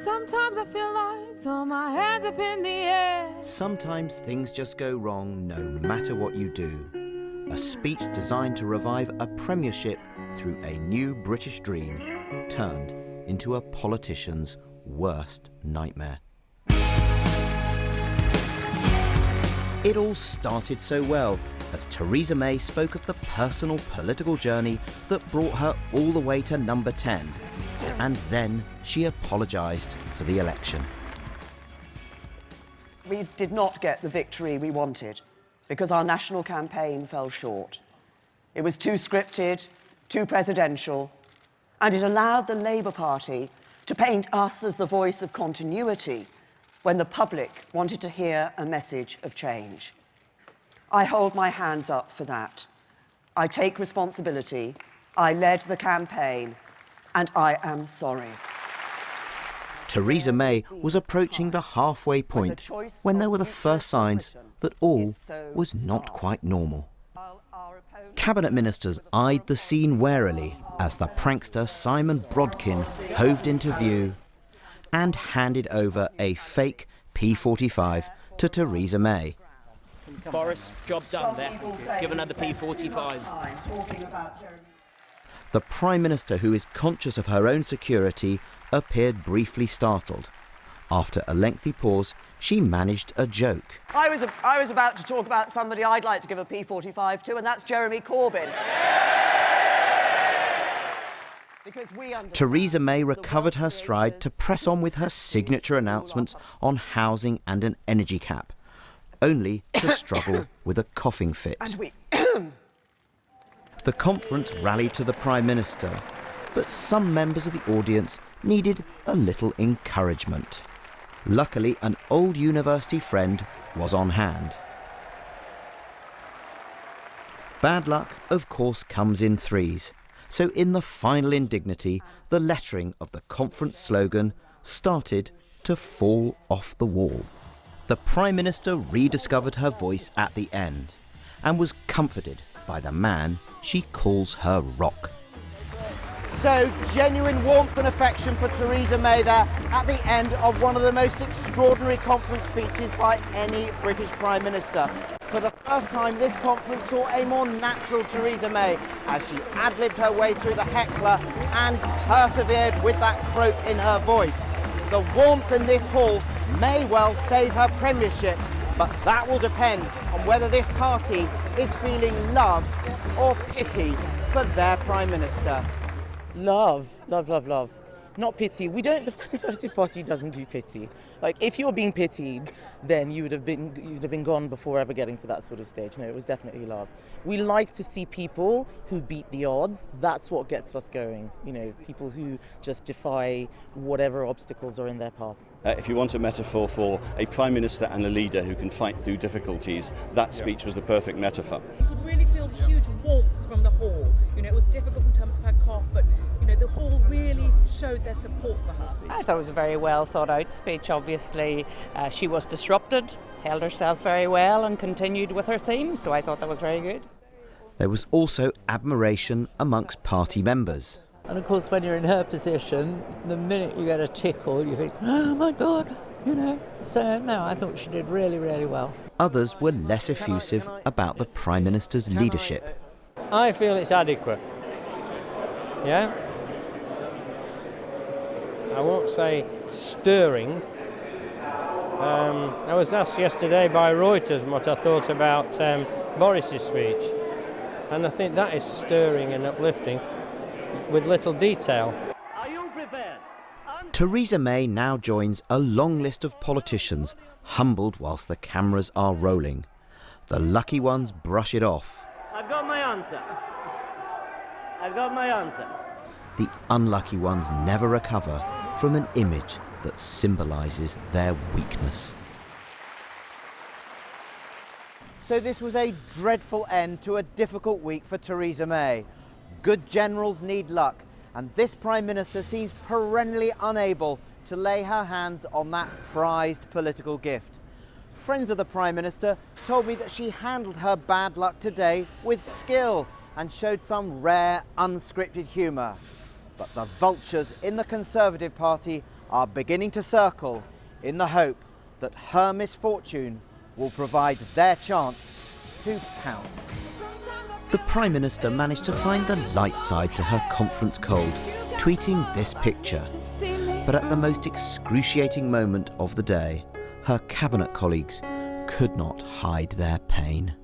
Sometimes I feel like throw my hands up in the air. Sometimes things just go wrong no matter what you do. A speech designed to revive a premiership through a new British dream turned into a politician's worst nightmare. It all started so well as Theresa May spoke of the personal political journey that brought her all the way to number 10. And then she apologised for the election. We did not get the victory we wanted because our national campaign fell short. It was too scripted, too presidential, and it allowed the Labour Party to paint us as the voice of continuity when the public wanted to hear a message of change. I hold my hands up for that. I take responsibility. I led the campaign, and I am sorry. Theresa May was approaching the halfway point when there were the first signs that all was not quite normal. Cabinet ministers eyed the scene warily as the prankster Simon Brodkin hoved into view and handed over a fake P45 to Theresa May. Boris, job done there. Given her the P45. The Prime Minister, who is conscious of her own security, appeared briefly startled. After a lengthy pause, she managed a joke. I was about to talk about somebody I'd like to give a P45 to, and that's Jeremy Corbyn. Theresa May recovered her stride to press on with her signature announcements on housing and an energy cap, only to struggle with a coughing fit. The conference rallied to the Prime Minister, but some members of the audience needed a little encouragement. Luckily, an old university friend was on hand. Bad luck, of course, comes in threes. So in the final indignity, the lettering of the conference slogan started to fall off the wall. The Prime Minister rediscovered her voice at the end and was comforted by the man she calls her rock. So genuine warmth and affection for Theresa May there at the end of one of the most extraordinary conference speeches by any British Prime Minister. For the first time, this conference saw a more natural Theresa May as she ad-libbed her way through the heckler and persevered with that croak in her voice. The warmth in this hall may well save her premiership, but that will depend on whether this party is feeling love or pity for their Prime Minister. Love, love, love, love. Not pity. We don't. The Conservative Party doesn't do pity. Like, if you're being pitied, then you'd have been gone before ever getting to that sort of stage. No, it was definitely love. We like to see people who beat the odds. That's what gets us going. You know, people who just defy whatever obstacles are in their path. If you want a metaphor for a Prime Minister and a leader who can fight through difficulties, that speech was the perfect metaphor. You could really feel huge warmth from the hall. You know, it was difficult in terms of her cough, but you know, the hall really showed their support for her. I thought it was a very well thought out speech. Obviously, she was disrupted, held herself very well and continued with her theme, so I thought that was very good. There was also admiration amongst party members. And of course, when you're in her position, the minute you get a tickle, you think, oh my God, you know. So, no, I thought she did really, really well. Others were less effusive about the Prime Minister's leadership. I feel it's adequate. Yeah? I won't say stirring. I was asked yesterday by Reuters what I thought about Boris's speech. And I think that is stirring and uplifting, with little detail. Are you prepared? Theresa May now joins a long list of politicians humbled whilst the cameras are rolling. The lucky ones brush it off. I've got my answer. I've got my answer. The unlucky ones never recover from an image that symbolises their weakness. So this was a dreadful end to a difficult week for Theresa May. Good generals need luck, and this Prime Minister seems perennially unable to lay her hands on that prized political gift. Friends of the Prime Minister told me that she handled her bad luck today with skill and showed some rare, unscripted humour. But the vultures in the Conservative Party are beginning to circle in the hope that her misfortune will provide their chance to pounce. The Prime Minister managed to find the light side to her conference cold, tweeting this picture. But at the most excruciating moment of the day, her cabinet colleagues could not hide their pain.